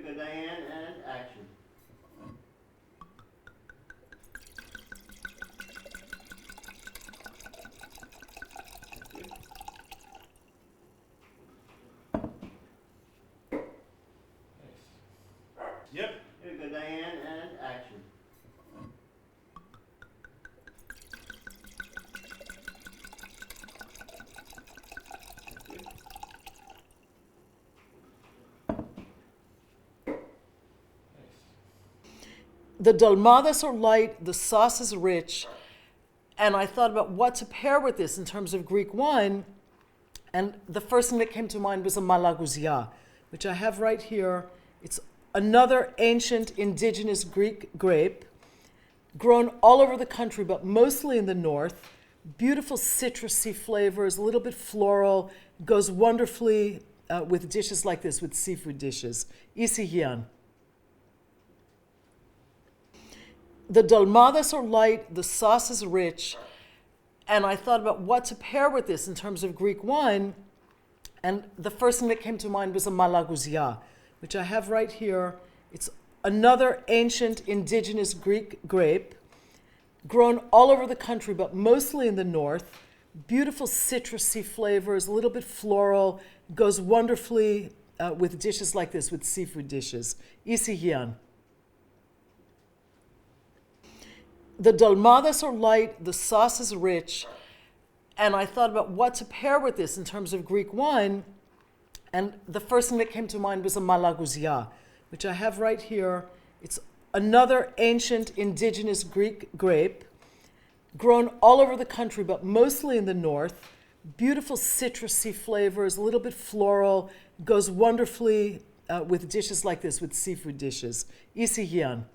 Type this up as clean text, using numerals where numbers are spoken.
Good, Diane, and action. Yep. Very good, Diane, and action. The Dolmades are light, the sauce is rich, and I thought about what to pair with this in terms of Greek wine, and the first thing that came to mind was a Malagousia, which I have right here. It's another ancient indigenous Greek grape, grown all over the country, but mostly in the north. Beautiful citrusy flavors, a little bit floral, goes wonderfully with dishes like this, with seafood dishes. Cuisine. The Dolmades are light, the sauce is rich, and I thought about what to pair with this in terms of Greek wine, and the first thing that came to mind was a Malagousia, which I have right here. It's another ancient indigenous Greek grape, grown all over the country, but mostly in the north. Beautiful citrusy flavors, a little bit floral, goes wonderfully with dishes like this, with seafood dishes. Cuisine. The Dolmades are light, the sauce is rich, and I thought about what to pair with this in terms of Greek wine, and the first thing that came to mind was a Malagousia, which I have right here. It's another ancient indigenous Greek grape, grown all over the country, but mostly in the north. Beautiful citrusy flavors, a little bit floral, goes wonderfully with dishes like this, with seafood dishes. Cuisine.